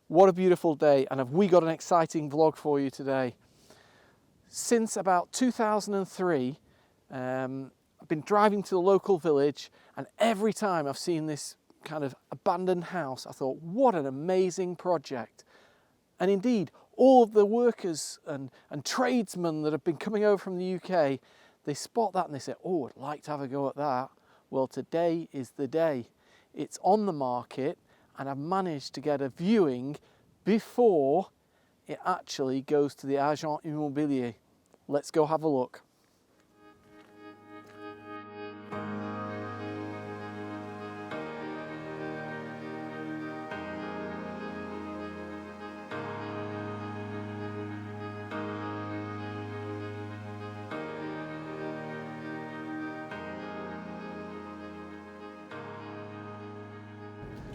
What a beautiful day, and have we got an exciting vlog for you today. Since about 2003, I've been driving to the local village, and every time I've seen this kind of abandoned house, I thought, what an amazing project. And indeed, all of the workers and tradesmen that have been coming over from the UK, they spot that and they say, oh, I'd like to have a go at that. Well, today is the day. It's on the market, and I've managed to get a viewing before it actually goes to the agent immobilier. Let's go have a look.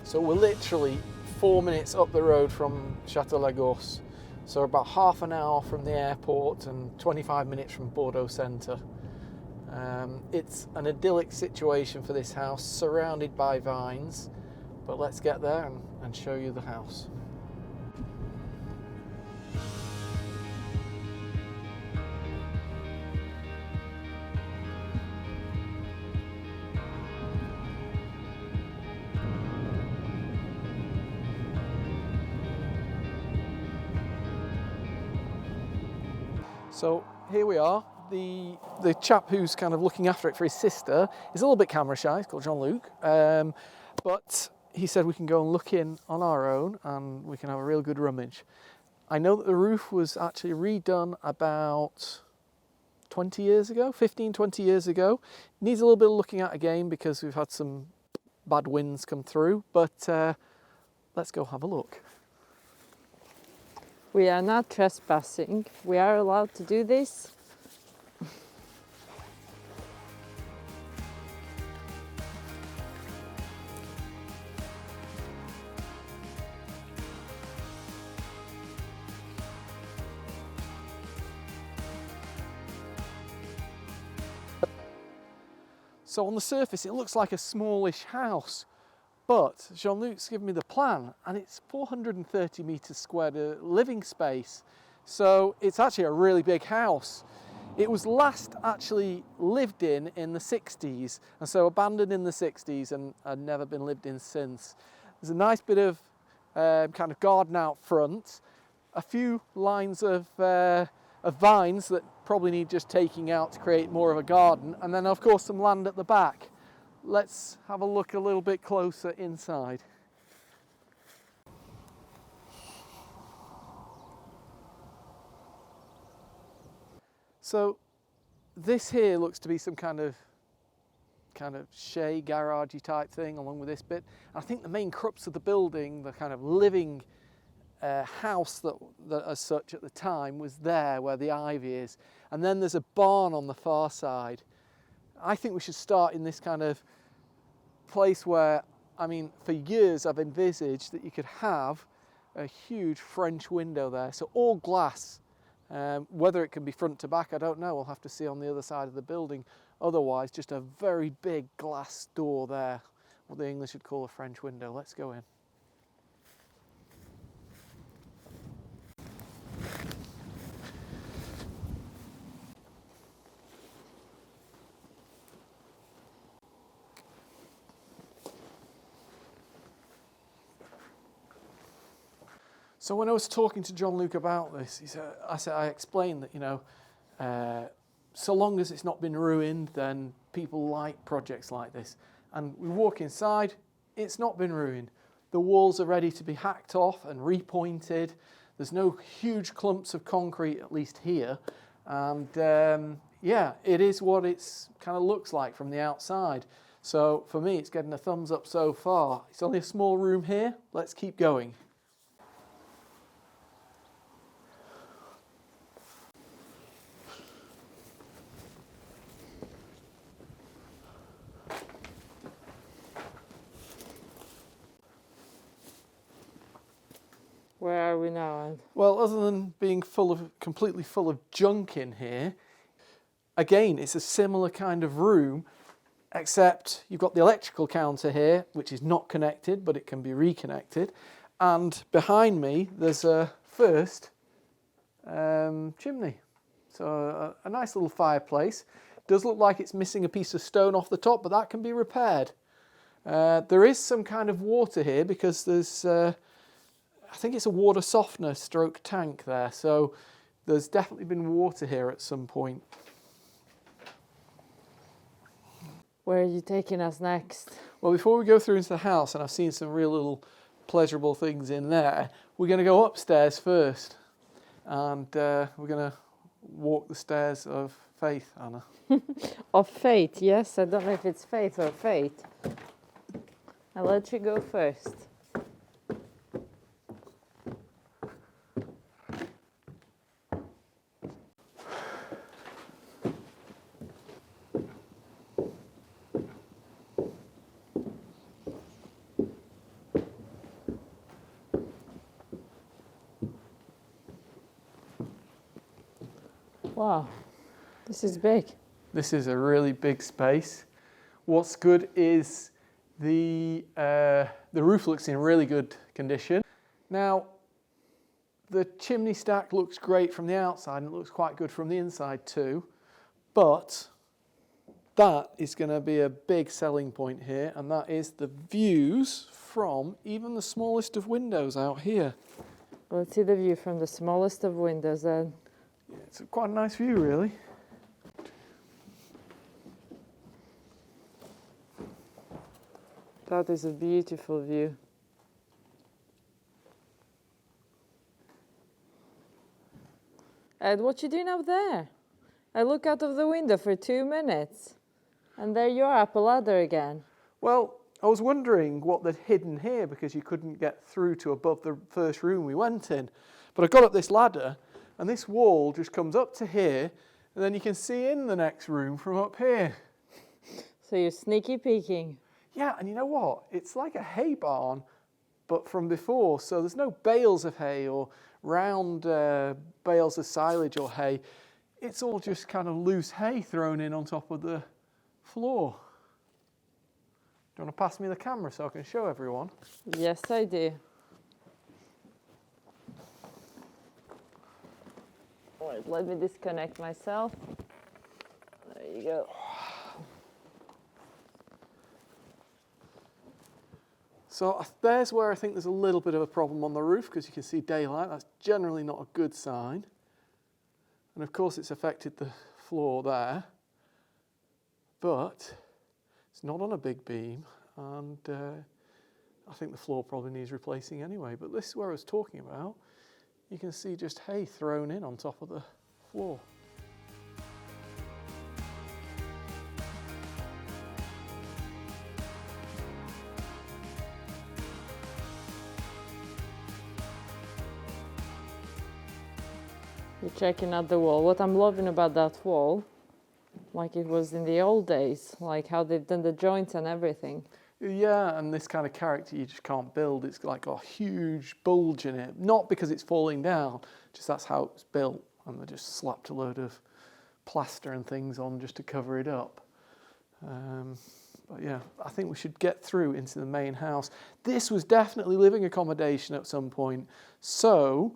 So we're literally 4 minutes up the road from Chateau Lagorce. So about half an hour from the airport and 25 minutes from Bordeaux centre. It's an idyllic situation for this house, surrounded by vines. But let's get there and show you the house. So here we are. The chap who's kind of looking after it for his sister is a little bit camera shy. He's called Jean-Luc, but he said we can go and look in on our own and we can have a real good rummage. I know that the roof was actually redone about 20 years ago, 15, 20 years ago. It needs a little bit of looking at again because we've had some bad winds come through, but let's go have a look. We are not trespassing. We are allowed to do this. So on the surface it looks like a smallish house, but Jean-Luc's given me the plan and it's 430 metres squared living space. So it's actually a really big house. It was last actually lived in the 60s, and so abandoned in the 60s and never been lived in since. There's a nice bit of kind of garden out front, a few lines of vines that probably need just taking out to create more of a garden, and then of course some land at the back. Let's have a look a little bit closer inside. So this here looks to be some kind of shay garagey type thing along with this bit. I think the main crux of the building, the kind of living house that as such at the time, was there where the ivy is, and then there's a barn on the far side. I think we should start in this kind of place where, I mean, for years I've envisaged that you could have a huge French window there, so all glass. Whether it can be front to back, I don't know. We'll have to see on the other side of the building. Otherwise, just a very big glass door there, what the English would call a French window. Let's go in. So when I was talking to Jean-Luc about this, I explained that, you know, so long as it's not been ruined, then people like projects like this. And we walk inside, it's not been ruined. The walls are ready to be hacked off and repointed. There's no huge clumps of concrete, at least here. And yeah, it is what it's kind of looks like from the outside. So for me, it's getting a thumbs up so far. It's only a small room here. Let's keep going. Where are we now? Well, other than being completely full of junk in here, again, it's a similar kind of room, except you've got the electrical counter here, which is not connected, but it can be reconnected. And behind me, there's a first chimney. So a nice little fireplace. Does look like it's missing a piece of stone off the top, but that can be repaired. There is some kind of water here because there's, I think it's a water softener stroke tank there. So there's definitely been water here at some point. Where are you taking us next? Well, before we go through into the house, and I've seen some real little pleasurable things in there, we're going to go upstairs first. And we're going to walk the stairs of faith, Anna. Of fate, yes. I don't know if it's faith or fate. I'll let you go first. Wow, this is big. This is a really big space. What's good is the roof looks in really good condition. Now, the chimney stack looks great from the outside and it looks quite good from the inside too. But that is going to be a big selling point here, and that is the views from even the smallest of windows out here. Let's see the view from the smallest of windows then. It's quite a nice view, really. That is a beautiful view. Ed, what you doing up there? I look out of the window for 2 minutes, and there you are up a ladder again. Well, I was wondering what they'd hidden here because you couldn't get through to above the first room we went in. But I got up this ladder, and this wall just comes up to here, and then you can see in the next room from up here. So you're sneaky peeking. Yeah, and you know what? It's like a hay barn, but from before. So there's no bales of hay or round bales of silage or hay. It's all just kind of loose hay thrown in on top of the floor. Do you want to pass me the camera so I can show everyone? Yes, I do. Right, let me disconnect myself. There you go. So there's where I think there's a little bit of a problem on the roof because you can see daylight. That's generally not a good sign. And of course it's affected the floor there. But it's not on a big beam, and I think the floor probably needs replacing anyway. But this is where I was talking about. You can see just hay thrown in on top of the floor. You're checking out the wall. What I'm loving about that wall, like it was in the old days, like how they've done the joints and everything. Yeah, and this kind of character you just can't build. It's like got a huge bulge in it. Not because it's falling down, just that's how it was built. And they just slapped a load of plaster and things on just to cover it up. But yeah, I think we should get through into the main house. This was definitely living accommodation at some point. So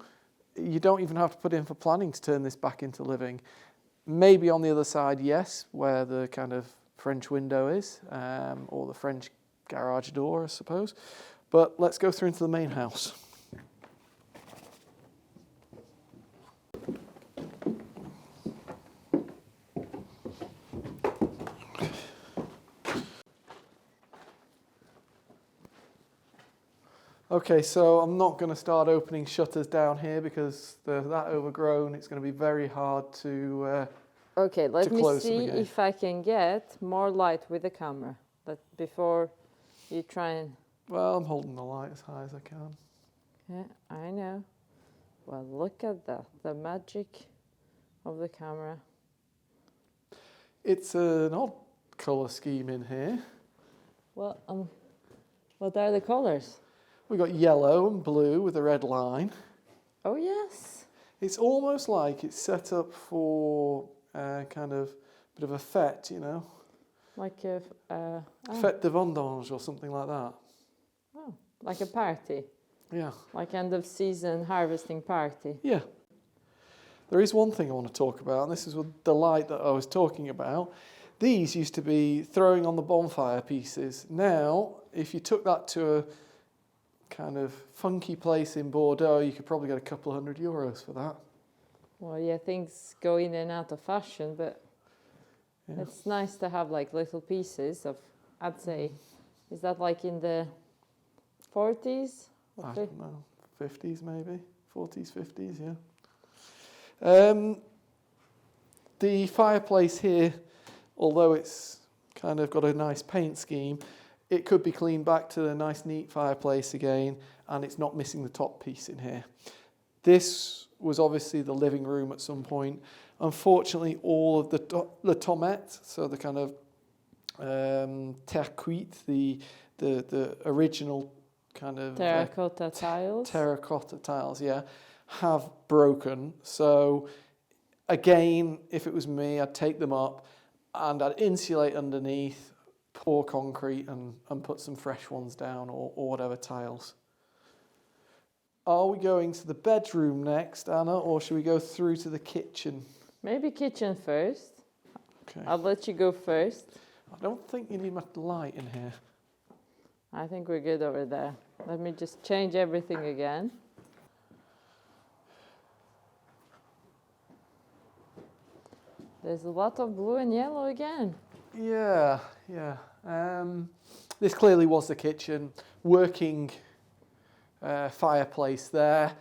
you don't even have to put in for planning to turn this back into living. Maybe on the other side, yes, where the kind of French window is, or the French garage door, I suppose. But let's go through into the main house. Okay, so I'm not going to start opening shutters down here because they're that overgrown. It's going to be very hard to Okay, let me close them see again. if I can get more light with the camera. But before you try and... Well, I'm holding the light as high as I can. Yeah, I know. Well, look at that, the magic of the camera. It's an odd colour scheme in here. Well, what are the colors? We've got yellow and blue with a red line. Oh, yes. It's almost like it's set up for kind of a bit of a fête, you know? Like a... Fête de vendange or something like that. Oh, like a party. Yeah. Like end of season harvesting party. Yeah. There is one thing I want to talk about, and this is the light that I was talking about. These used to be throwing on the bonfire pieces. Now, if you took that to a kind of funky place in Bordeaux, you could probably get a couple €100 for that. Well, yeah, things go in and out of fashion, but Yeah. it's nice to have like little pieces of, I'd say, is that like in the 40s? I don't know, 50s maybe, 40s, 50s, yeah. The fireplace here, although it's kind of got a nice paint scheme, it could be cleaned back to a nice neat fireplace again, and it's not missing the top piece in here. This was obviously the living room at some point. Unfortunately, all of the tomette, so the kind of terre cuite, the original kind of Terracotta tiles. Terracotta tiles, yeah, have broken. So again, if it was me, I'd take them up and I'd insulate underneath, pour concrete and put some fresh ones down or whatever tiles. Are we going to the bedroom next, Anna, or should we go through to the kitchen? Maybe kitchen first. Okay. I'll let you go first. I don't think you need much light in here. I think we're good over there. Let me just change everything again. There's a lot of blue and yellow again. Yeah. This clearly was the kitchen. Working fireplace there.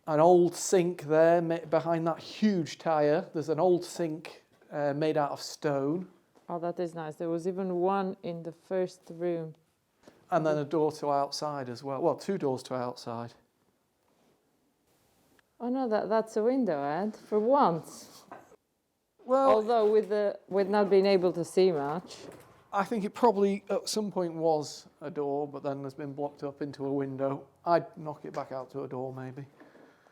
An old sink there behind that huge tyre. There's an old sink made out of stone. Oh, that is nice. There was even one in the first room. And then a door to outside as well. Well, 2 doors to outside. Oh no, that's a window, Ed, for once. Well, Although with not being able to see much. I think it probably at some point was a door, but then has been blocked up into a window. I'd knock it back out to a door maybe.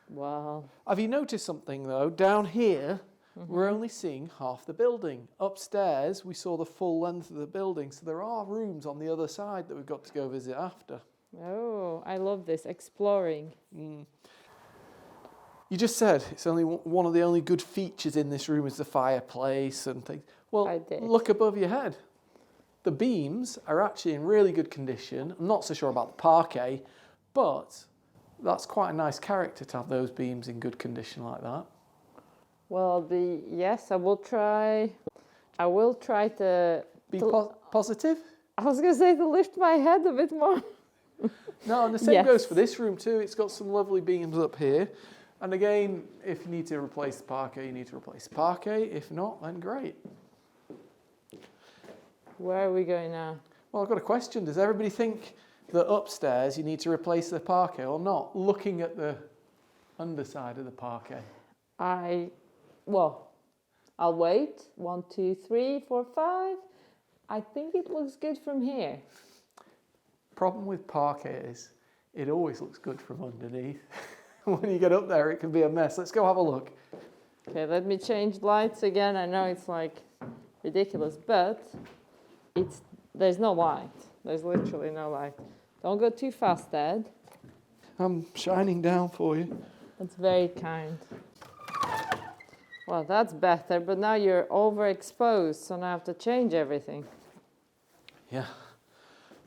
Wow. Have you noticed something though? Down here, we're only seeing half the building. Upstairs, we saw the full length of the building. So there are rooms on the other side that we've got to go visit after. Oh, I love this, exploring. You just said it's only one of the only good features in this room is the fireplace and things. Well, I did. look above your head. The beams are actually in really good condition. I'm not so sure about the parquet, but that's quite a nice character to have those beams in good condition like that. Well, yes, I will try to... Be positive? I was going to say to lift my head a bit more. No, and the same Yes. goes for this room too. It's got some lovely beams up here. And again, if you need to replace the parquet, you need to replace the parquet. If not, then great. Where are we going now? Well, I've got a question. Does everybody think that upstairs you need to replace the parquet or not? Looking at the underside of the parquet. I'll wait. 1, 2, 3, 4, 5. I think it looks good from here. Problem with parquet is it always looks good from underneath. When you get up there, it can be a mess. Let's go have a look. Okay, let me change lights again. I know it's like ridiculous, but there's no light. There's literally no light. Don't go too fast, Ed. I'm shining down for you. That's very kind. Well, that's better, but now you're overexposed, so now I have to change everything. Yeah.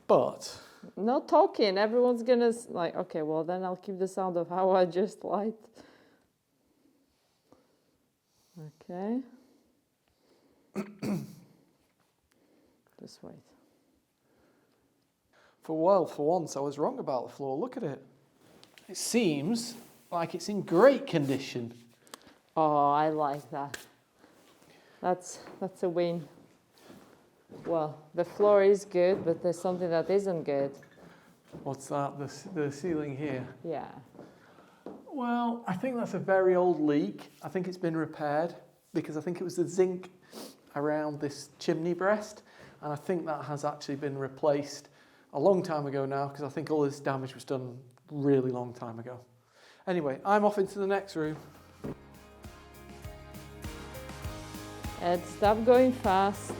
But No talking. Everyone's gonna okay, well then I'll keep the sound of how I just light. Okay. Just wait. for once, I was wrong about the floor. Look at it. It seems like it's in great condition. Oh, I like that. That's a win. Well, the floor is good, but there's something that isn't good. What's that? The ceiling here. Yeah. Well, I think that's a very old leak. I think it's been repaired because I think it was the zinc around this chimney breast, and I think that has actually been replaced a long time ago now because I think all this damage was done really long time ago. Anyway, I'm off into the next room. Ed, stop going fast.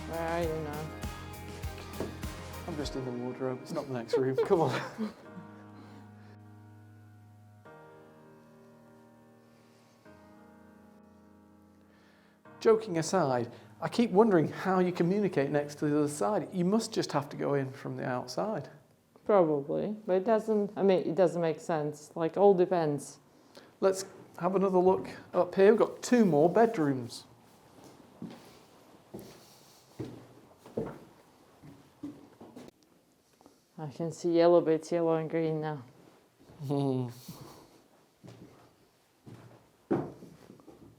Where are you now? I'm just in the wardrobe, it's not the next room, come on. Joking aside, I keep wondering how you communicate next to the other side. You must just have to go in from the outside. Probably, but it doesn't, I mean, it doesn't make sense. Like, all depends. Let's have another look up here. We've got 2 more bedrooms. I can see yellow bits, yellow and green now.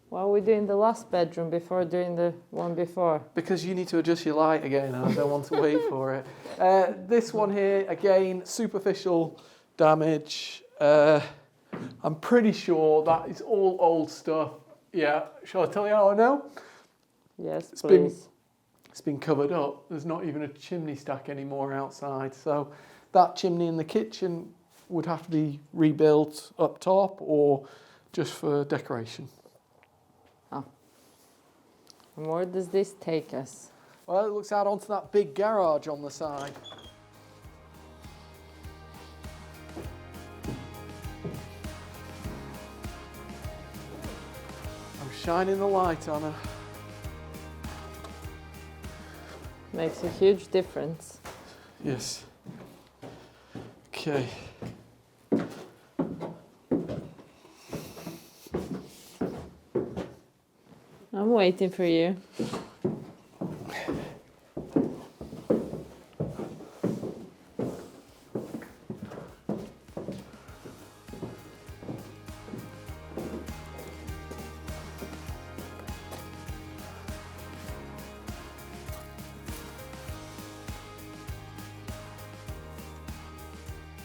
Why are we doing the last bedroom before doing the one before? Because you need to adjust your light again, and I don't want to wait for it. This one here, again, superficial damage. I'm pretty sure that is all old stuff. Yeah, shall I tell you how I know? Yes, please. It's been covered up. There's not even a chimney stack anymore outside. So that chimney in the kitchen would have to be rebuilt up top or just for decoration. Oh. And where does this take us? Well, it looks out onto that big garage on the side. I'm shining the light on her. Makes a huge difference. Yes. Okay. I'm waiting for you.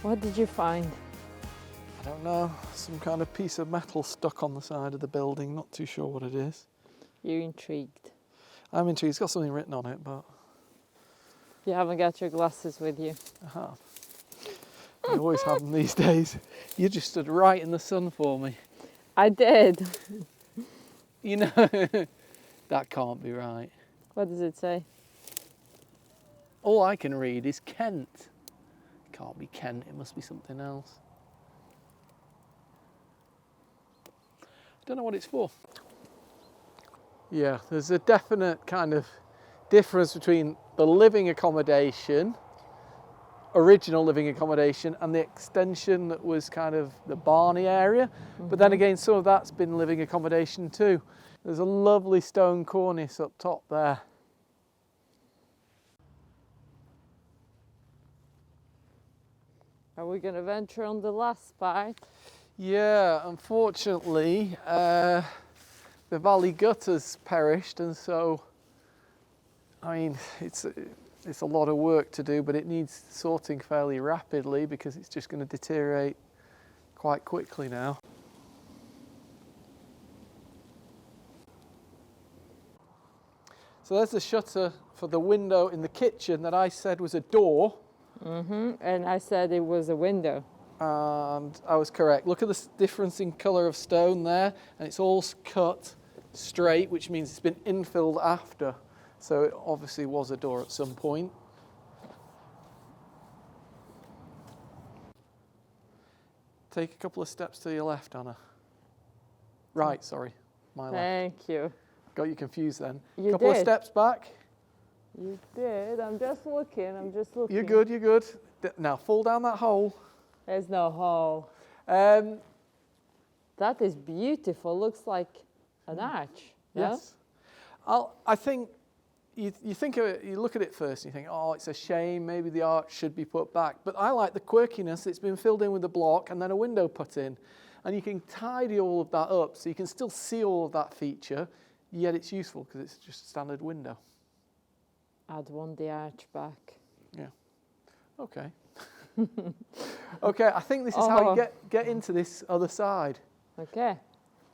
What did you find? I don't know. Some kind of piece of metal stuck on the side of the building. Not too sure what it is. You're intrigued. I'm intrigued. It's got something written on it, but... You haven't got your glasses with you. I have. I always have them these days. You just stood right in the sun for me. I did. You know, that can't be right. What does it say? All I can read is Kent. Can't be Kent, it must be something else. I don't know what it's for. Yeah, there's a definite kind of difference between the living accommodation, original living accommodation, and the extension that was kind of the Barney area. Mm-hmm. But then again, some of that's been living accommodation too. There's a lovely stone cornice up top there. Are we going to venture on the last part? Yeah, unfortunately, the valley gutters perished, and so, I mean, it's a lot of work to do, but it needs sorting fairly rapidly because it's just going to deteriorate quite quickly now. So there's the shutter for the window in the kitchen that I said was a door. Mm-hmm. And I said it was a window. And I was correct. Look at the difference in colour of stone there, and it's all cut straight, which means it's been infilled after. So it obviously was a door at some point. Take a couple of steps to your left, Anna. Right, sorry, my left. Thank you. Got you confused then. You Couple did. of steps back. You did. I'm just looking. You're good, you're good. Now fall down that hole. There's no hole. Um, That is beautiful. Looks like an arch. yes. I think you think of it, you look at it first and you think, oh, it's a shame, maybe the arch should be put back. But I like the quirkiness. It's been filled in with a block and then a window put in. And you can tidy all of that up so you can still see all of that feature, yet it's useful because it's just a standard window. I'd want the arch back. Yeah. Okay. Okay, I think this is how you get into this other side. Okay.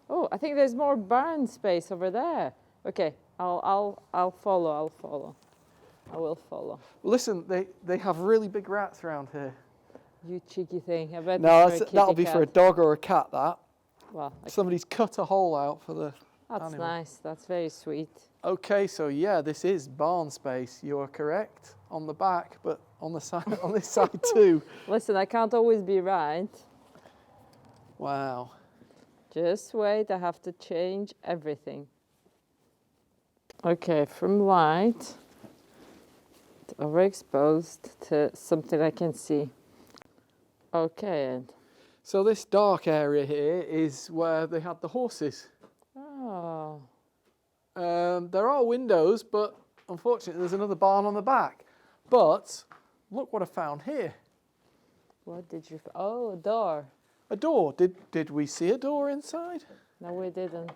Oh, I think there's more barn space over there. Okay, I'll follow. I will follow. Listen, they have really big rats around here. You cheeky thing. I bet No, it's for a that'll kitty be for a cat. dog or a cat, that. Well, Somebody's cut a hole out for the That's animal. nice. That's very sweet. Okay, so yeah, this is barn space. You are correct on the back, but on the side, on this side too. Listen, I can't always be right. Wow. Just wait, I have to change everything. Okay, from light to overexposed to something I can see. Okay, Ed. So this dark area here is where they had the horses. Oh, There are windows, but unfortunately there's another barn on the back. But look what I found here. what did you... Oh, a door. A door. Did we see a door inside? No, we didn't.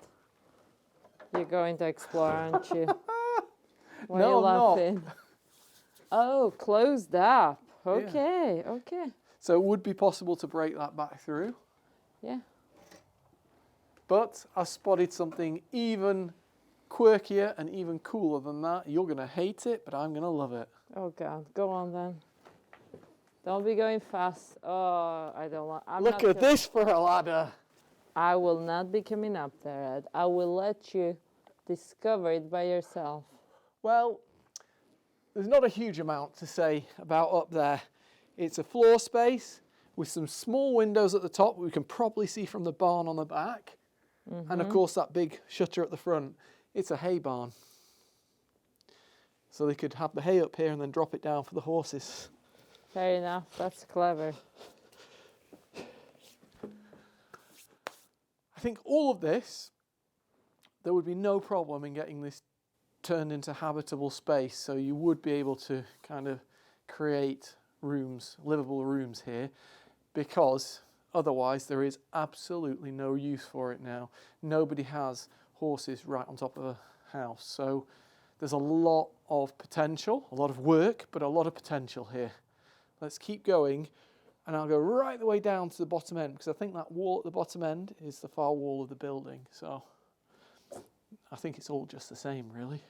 You're going to explore, aren't you? Why No, are you I'm not. laughing? Oh, closed up. Okay, okay. So it would be possible to break that back through. Yeah. But I spotted something even quirkier and even cooler than that. You're going to hate it, but I'm going to love it. Oh, God. Go on, then. Don't be going fast. Oh, I don't want... Look at this for a ladder. I will not be coming up there, Ed. I will let you discover it by yourself. Well, there's not a huge amount to say about up there. It's a floor space with some small windows at the top we can probably see from the barn on the back. And of course that big shutter at the front. It's a hay barn. So they could have the hay up here and then drop it down for the horses. Fair enough. That's clever. I think all of this, there would be no problem in getting this turned into habitable space. So you would be able to kind of create rooms, livable rooms here, because otherwise there is absolutely no use for it now. Nobody has horses right on top of a house. So there's a lot of potential, a lot of work, but a lot of potential here. Let's keep going. And I'll go right the way down to the bottom end, because I think that wall at the bottom end is the far wall of the building. So I think it's all just the same, really.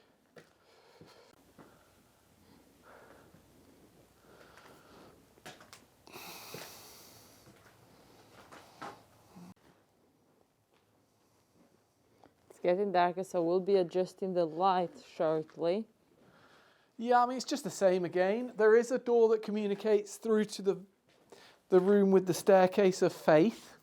It's getting darker, so we'll be adjusting the light shortly. Yeah, I mean, it's just the same again. There is a door that communicates through to the room with the staircase of faith,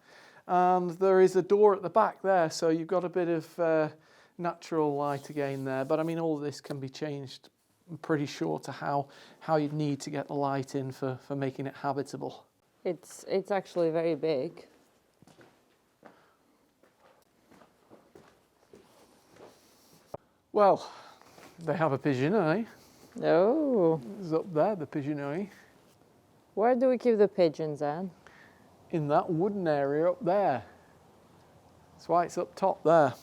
and there is a door at the back there, so you've got a bit of natural light again there. But I mean, all of this can be changed, I'm pretty sure, to how you'd need to get the light in for making it habitable. It's actually very big. Well, they have a pigeonnerie. Oh. It's up there, the pigeonnerie. Where do we keep the pigeons, Anne? In that wooden area up there. That's why it's up top there.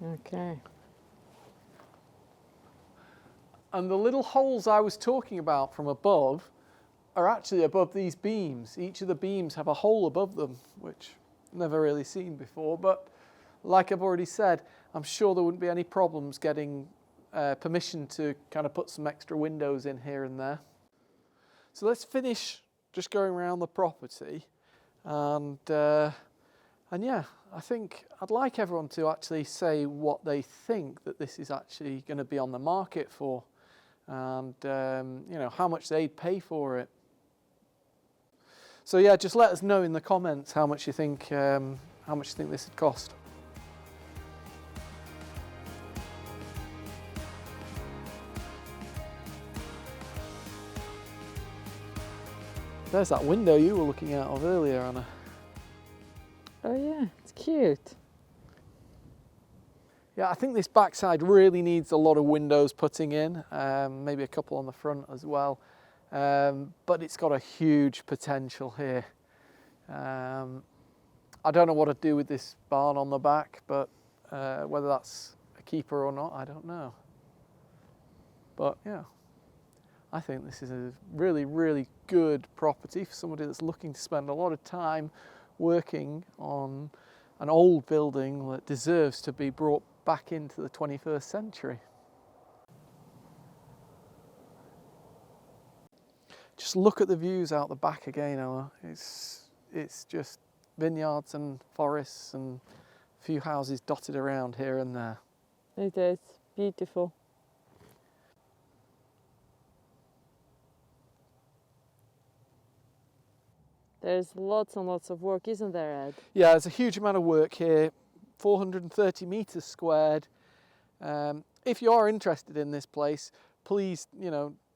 Okay. And the little holes I was talking about from above are actually above these beams. Each of the beams have a hole above them, which I've never really seen before. But like I've already said, I'm sure there wouldn't be any problems getting permission to kind of put some extra windows in here and there. So let's finish just going around the property, and yeah, I think I'd like everyone to actually say what they think that this is actually going to be on the market for, and you know, how much they'd pay for it. So yeah, just let us know in the comments how much you think this would cost. There's that window you were looking out of earlier, Anna. Oh yeah, it's cute. Yeah, I think this backside really needs a lot of windows putting in, maybe a couple on the front as well. But it's got a huge potential here. I don't know what to do with this barn on the back, but whether that's a keeper or not, I don't know. But yeah, I think this is a really, really good property for somebody that's looking to spend a lot of time working on an old building that deserves to be brought back into the 21st century. Just look at the views out the back again, Ella. It's just vineyards and forests and A few houses dotted around here and there. It is beautiful. There's lots and lots of work, isn't there, Ed? Yeah, there's a huge amount of work here, 430 metres squared. If you are interested in this place, please,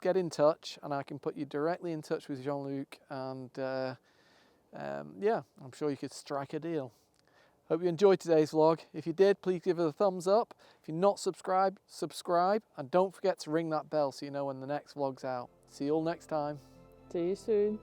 get in touch and I can put you directly in touch with Jean-Luc, and yeah, I'm sure you could strike a deal. Hope you enjoyed today's vlog. If you did, please give it a thumbs up. If you're not subscribed, subscribe, and don't forget to ring that bell so you know when the next vlog's out. See you all next time. See you soon.